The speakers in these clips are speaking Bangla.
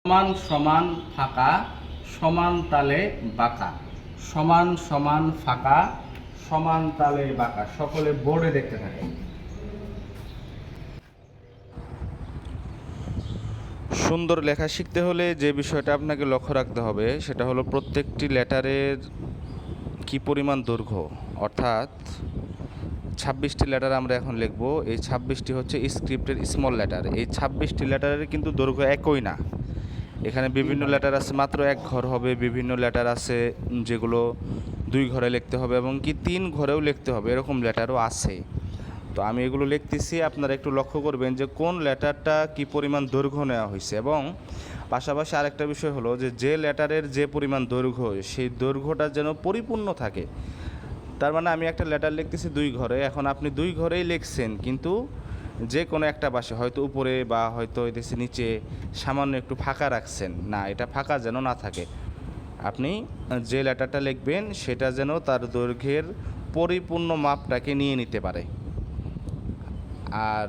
সমান সমান ফাঁকা সমান তালে বাঁকা, সমান সমান ফাঁকা সমান তালে বাঁকা। সকলে বোর্ডে দেখতে থাকে। সুন্দর লেখা শিখতে হলে যে বিষয়টা আপনাকে লক্ষ্য রাখতে হবে সেটা হলো প্রত্যেকটি লেটারের কি পরিমাণ দৈর্ঘ্য, অর্থাৎ 26টি লেটার আমরা এখন লিখব। এই 26টি হচ্ছে স্ক্রিপ্টের স্মল লেটার। এই 26টি লেটারের কিন্তু দৈর্ঘ্য একই না। এখানে বিভিন্ন লেটার আছে মাত্র এক ঘর হবে, বিভিন্ন লেটার আছে যেগুলো 2 ঘরে লিখতে হবে এবং কি 3 ঘরেও লিখতে হবে, এরকম লেটারও আছে। তো আমি এগুলো লিখতেছি, আপনারা একটু লক্ষ্য করবেন যে কোন লেটারটা কি পরিমাণ দৈর্ঘ্য নেওয়া হয়েছে। এবং পাশাপাশি আরেকটা বিষয় হলো যে লেটারের যে পরিমাণ দৈর্ঘ্য সেই দৈর্ঘ্যটা যেন পরিপূর্ণ থাকে। তার মানে আমি একটা লেটার লিখতেছি 2 ঘরে, এখন আপনি 2 ঘরেই লিখছেন কিন্তু যে কোনো একটা পাশে হয়তো উপরে বা হয়তো এদেশে নিচে সামান্য একটু ফাঁকা রাখছেন, না, এটা ফাঁকা যেন না থাকে। আপনি যে লেটারটা লিখবেন সেটা যেন তার দৈর্ঘ্যের পরিপূর্ণ মাপটাকে নিয়ে নিতে পারে। আর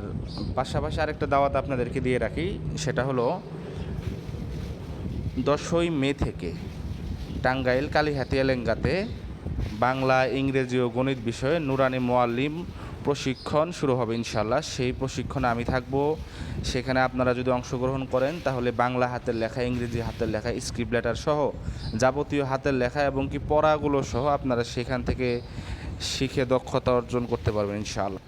পাশাপাশি আরেকটা দাওয়াত আপনাদেরকে দিয়ে রাখি, সেটা হলো 10ই মে থেকে টাঙ্গাইল কালিহাতিয়া লেঙ্গাতে বাংলা, ইংরেজি ও গণিত বিষয়ে নুরানি মোয়াল্লিম প্রশিক্ষণ শুরু হবে ইনশাল্লাহ। সেই প্রশিক্ষণে আমি থাকব। সেখানে আপনারা যদি অংশগ্রহণ করেন তাহলে বাংলা হাতের লেখা, ইংরেজি হাতের লেখা, স্ক্রিপ্ট লেটার সহ যাবতীয় হাতের লেখা এবং কি পড়াগুলো সহ আপনারা সেখান থেকে শিখে দক্ষতা অর্জন করতে পারবেন ইনশাআল্লাহ।